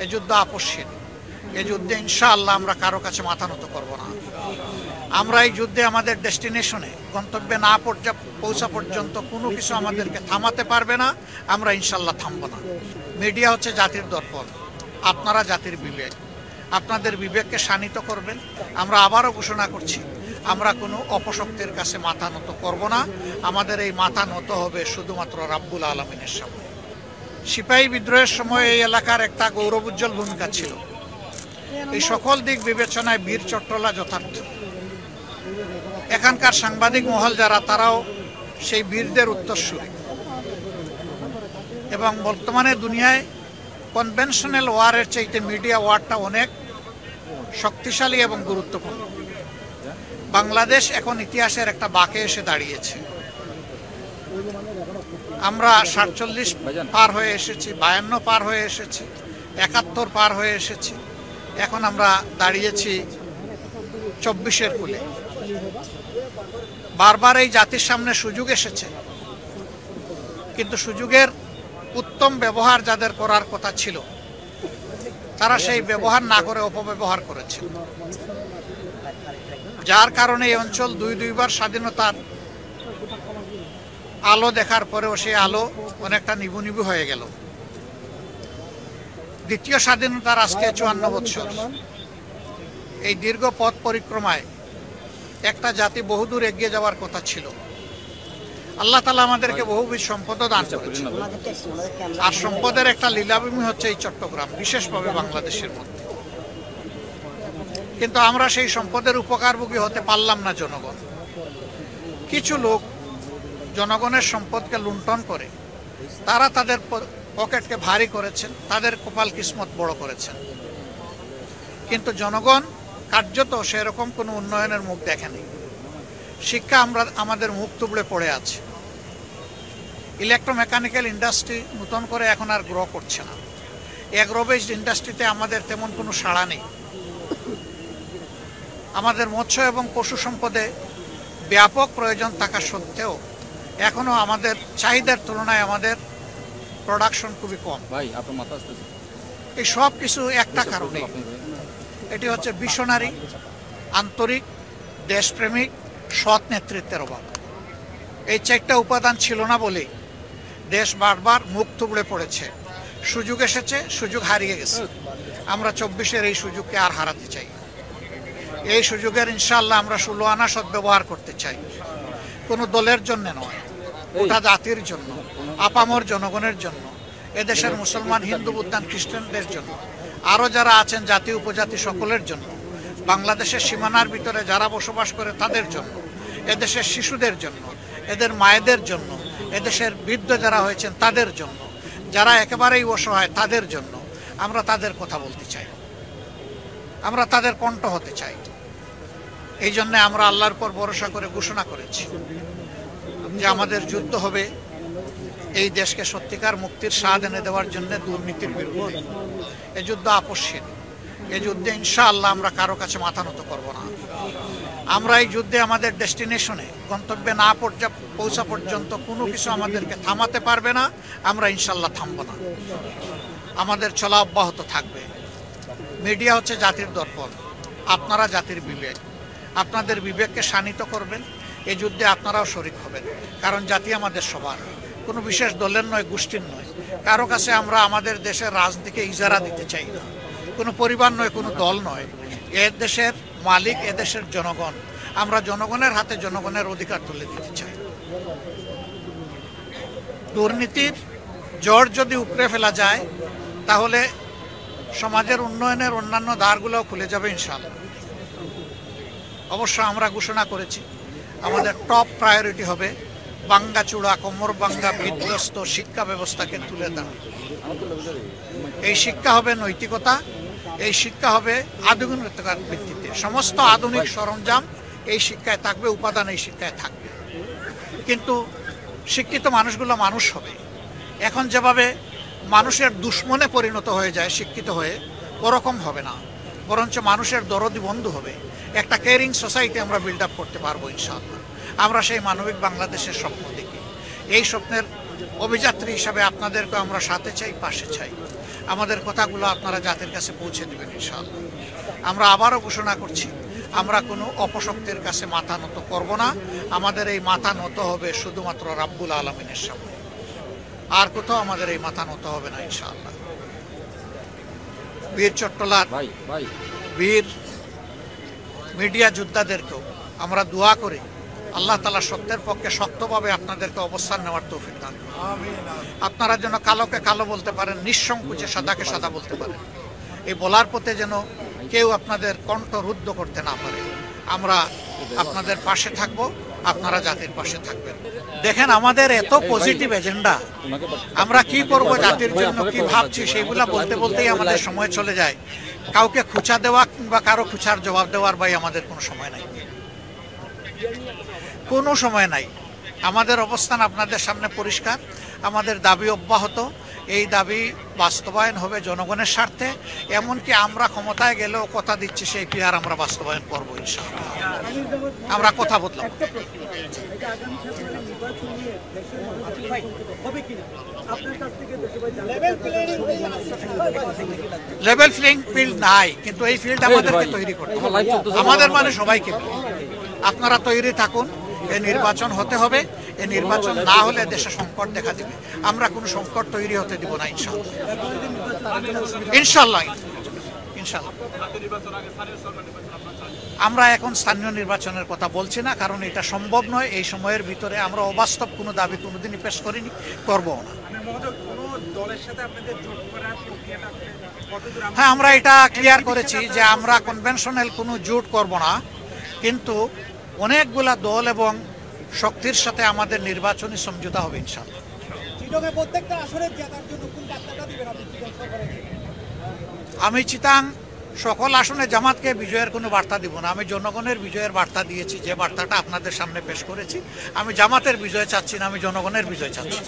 এ যুদ্ধ আপসহীন। এই যুদ্ধে ইনশাআল্লাহ আমরা কারো কাছে মাথা নত করব না। আমরা এই যুদ্ধে আমাদের ডেস্টিনেশনে গন্তব্যে না পৌঁছা পর্যন্ত কোনো কিছু আমাদেরকে থামাতে পারবে না। আমরা ইনশাআল্লাহ থামব না। মিডিয়া হচ্ছে জাতির দর্পণ, আপনারা জাতির বিবেক। আপনাদের বিবেককে শানিত করবেন। আমরা আবারও ঘোষণা করছি, আমরা কোনো অপশক্তির কাছে মাথা নত করব না। আমাদের এই মাথা নত হবে শুধুমাত্র রাব্বুল আলামিনের সামনে। সিপাহী বিদ্রোহের সময় এই এলাকার একটা গৌরবোজ্জ্বল ভূমিকা ছিল। এই সকল দিক বিবেচনায় বীর চট্টলা যথার্থ। এখানকার সাংবাদিক মহল যারা, তারাও সেই বীরদের উত্তরসূরি। এবং বর্তমানে দুনিয়ায় কনভেনশনাল ওয়ারের চাইতে মিডিয়া ওয়ারটা অনেক শক্তিশালী এবং গুরুত্বপূর্ণ। বাংলাদেশ এখন ইতিহাসের একটা বাঁকে এসে দাঁড়িয়েছে। আমরা 47 পার হয়ে এসেছি, 52 পার হয়ে এসেছি, 71 পার হয়ে এসেছি। এখন আমরা দাঁড়িয়েছি 24-এর কূলে। বারবার এই জাতির সামনে সুযোগ এসেছে, কিন্তু সুযোগের উত্তম ব্যবহার যাদের করার কথা ছিল, তারা সেই ব্যবহার না করে অপব্যবহার করেছে, যার কারণে এই অঞ্চল দুইবার স্বাধীনতার আলো দেখার পরেও সেই আলো অনেকটা নিভু নিভু হয়ে গেল। দ্বিতীয় স্বাধীনতার আজকে 54 বছর। এই দীর্ঘ পথ পরিক্রমায় একটা জাতি বহুদূর এগিয়ে যাওয়ার কথা ছিল। আল্লাহ তাআলা আমাদেরকে বহুবিধ সম্পদও দান করেছেন, আর সম্পদের একটা লীলাভূমি হচ্ছে এই চট্টগ্রাম, বিশেষভাবে বাংলাদেশের মধ্যে। কিন্তু আমরা সেই সম্পদের উপকারভোগী হতে পারলাম না। জনগণ, কিছু লোক জনগণের সম্পদকে লুণ্ঠন করে তারা তাদের পকেটকে ভারী করেছেন, তাদের কপাল কিসমত বড় করেছেন। কিন্তু জনগণ কার্যত সেরকম কোনো উন্নয়নের মুখ দেখেনি। শিক্ষা আমাদের মুখ তুবড়ে পড়ে আছে। ইলেকট্রোমেকানিক্যাল ইন্ডাস্ট্রি নতুন করে এখন আর গ্রো করছে না। এগ্রো বেসড ইন্ডাস্ট্রিতে আমাদের তেমন কোনো সাড়া নেই। আমাদের মৎস্য এবং পশু সম্পদে ব্যাপক প্রয়োজন থাকা সত্ত্বেও এখনো আমাদের চাহিদার তুলনায় আমাদের প্রোডাকশন খুবই কম। এই সব কিছু একটা কারণে, এটি হচ্ছে ভিশনারি, আন্তরিক, দেশপ্রেমিক, সৎ নেতৃত্বের অভাব। এই 4টা উপাদান ছিল না বলে দেশ বারবার মুখ থুবড়ে পড়েছে। সুযোগ এসেছে, সুযোগ হারিয়ে গেছে। আমরা 24-এর এই সুযোগকে আর হারাতে চাই। এই সুযোগের ইনশাআল্লাহ আমরা 16 আনা সদ্ব্যবহার করতে চাই। কোনো দলের জন্য নয়, গোটা জাতির জন্য, আপামর জনগণের জন্য, এদেশের মুসলমান, হিন্দু, বুদ্ধান, খ্রিস্টানদের জন্য, আরও যারা আছেন জাতি উপজাতি সকলের জন্য, বাংলাদেশের সীমানার ভিতরে যারা বসবাস করে তাদের জন্য, এদেশের শিশুদের জন্য, এদের মায়েদের জন্য, এদেশের বৃদ্ধ যারা হয়েছেন তাদের জন্য, যারা একেবারেই অসহায় তাদের জন্য আমরা তাদের কথা বলতে চাই। আমরা তাদের কণ্ঠ হতে চাই। এই জন্য আমরা আল্লাহর উপর ভরসা করে ঘোষণা করেছি যে আমাদের যুদ্ধ হবে এই দেশকে সত্যিকার মুক্তির স্বাদ এনে দেওয়ার জন্য দুর্নীতির বিরুদ্ধে। এই যুদ্ধ আপসহীন। এই যুদ্ধে ইনশাআল্লাহ আমরা কারো কাছে মাথা নত করব না। আমরা এই যুদ্ধে আমাদের ডেস্টিনেশনে গন্তব্যে না পৌঁছা পর্যন্ত কোনো কিছু আমাদেরকে থামাতে পারবে না। আমরা ইনশাআল্লাহ থামব না। আমাদের চলা অব্যাহত থাকবে। মিডিয়া হচ্ছে জাতির দর্পণ, আপনারা জাতির বিবেক। আপনাদের বিবেককে শানিত করবেন। এই যুদ্ধে আপনারাও শরিক হবেন, কারণ জাতি আমাদের সবার, কোনো বিশেষ দলের নয়, গোষ্ঠীর নয়। কারো কাছে আমরা আমাদের দেশের রাজনীতিকে ইজারা দিতে চাই না। কোনো পরিবার নয়, কোনো দল নয়। এ দেশের মালিক এদেশের জনগণ। আমরা জনগণের হাতে জনগণের অধিকার তুলে দিতে চাই। দুর্নীতির জড় যদি উপড়ে ফেলা যায়, তাহলে সমাজের উন্নয়নের অন্যান্য দ্বারগুলোও খুলে যাবে ইনশাআল্লাহ। অবশ্য আমরা ঘোষণা করেছি আমাদের টপ প্রায়োরিটি হবে ভাঙ্গাচুরা, কোমর ভাঙ্গা, বিধ্বস্ত শিক্ষা ব্যবস্থাকে তুলে দেওয়া। এই শিক্ষা হবে নৈতিকতা, এই শিক্ষা হবে আধুনিকতার ভিত্তিতে। সমস্ত আধুনিক সরঞ্জাম এই শিক্ষায় থাকবে, উপাদান এই শিক্ষায় থাকবে। কিন্তু শিক্ষিত মানুষগুলো মানুষ হবে। এখন যেভাবে মানুষের দুশ্মনে পরিণত হয়ে যায় শিক্ষিত হয়ে, ওরকম হবে না। বরঞ্চ মানুষের দরদি বন্ধু হবে। একটা কেয়ারিং সোসাইটি আমরা বিল্ড আপ করতে পারবো ইনশাআল্লাহ। আমরা সেই মানবিক বাংলাদেশের স্বপ্ন দেখি। এই স্বপ্নের অভিযাত্রী হিসাবে আপনাদেরকে আমরা সাথে চাই, পাশে চাই। আমাদের কথাগুলো আপনারা জাতির কাছে পৌঁছে দেবেন ইনশাআল্লাহ। আমরা আবারও ঘোষণা করছি, আমরা কোনো অপশক্তির কাছে মাথা নত করব না। আমাদের এই মাথা নত হবে শুধুমাত্র রাব্বুল আলামিনের সামনে, আর কোথাও আমাদের এই মাথা নত হবে না ইনশাআল্লাহ। বীর চট্টলার বীর মিডিয়া যোদ্ধাদেরকেও আমরা দোয়া করি আল্লাহ তাআলা সত্যের পক্ষে শক্তভাবে আপনাদেরকে অবস্থান নেওয়ার তৌফিক দান করুন। আপনারা যেন কালোকে কালো বলতে পারেন, নিঃসংকোচে সাদাকে সাদা বলতে পারেন। এই বলার পথে যেন কেউ আপনাদের কণ্ঠ রুদ্ধ করতে না পারে। আমরা আপনাদের পাশে থাকব, আপনারা জাতির পাশে থাকবেন। দেখেন, আমাদের এত পজিটিভ এজেন্ডা, আমরা কি করব জাতির জন্য, কি ভাবছি, সেইগুলা বলতে বলতেই আমাদের সময় চলে যায়। কাউকে খুঁচা দেওয়া কিংবা কারো খুঁচার জবাব দেওয়ার ভাই আমাদের কোনো সময় নাই, কোনো সময় নাই। আমাদের অবস্থান আপনাদের সামনে পরিষ্কার। আমাদের দাবি অব্যাহত, এই দাবি বাস্তবায়ন হবে জনগণের স্বার্থে। এমনকি আমরা ক্ষমতায় গেলেও কথা দিচ্ছি সেই পিয়ার আমরা বাস্তবায়ন করবো ইনশাআল্লাহ। আমরা কথা বললাম, লেভেল প্লেইং ফিল্ড নাই, কিন্তু এই ফিল্ড আমাদেরকে তৈরি করতে হবে, আমাদের মানে সবাইকে। আপনারা তৈরি থাকুন, এই নির্বাচন হতে হবে। এই নির্বাচন না হলে দেশে সংকট দেখা দিবে। আমরা কোনো সংকট তৈরি হতে দিব না ইনশাআল্লাহ, ইনশাআল্লাহ, ইনশাআল্লাহ। আমরা এখন স্থানীয় নির্বাচনের কথা বলছি না, কারণ এটা সম্ভব নয়। এই সময়ের ভিতরে আমরা অবাস্তব কোনো দাবি কোনোদিনই পেশ করিনি, করবো না। হ্যাঁ, আমরা এটা ক্লিয়ার করেছি যে আমরা কনভেনশনাল কোনো জোট করব না, কিন্তু অনেকগুলা দল এবং শক্তির সাথে আমাদের নির্বাচনী সমঝোতা হবে ইনশাআল্লাহ। আমি চিটাং সকল আসনে জামাতকে বিজয়ের কোনো বার্তা দিব না। আমি জনগণের বিজয়ের বার্তা দিয়েছি, যে বার্তাটা আপনাদের সামনে পেশ করেছি। আমি জামাতের বিজয় চাচ্ছি না, আমি জনগণের বিজয় চাচ্ছি।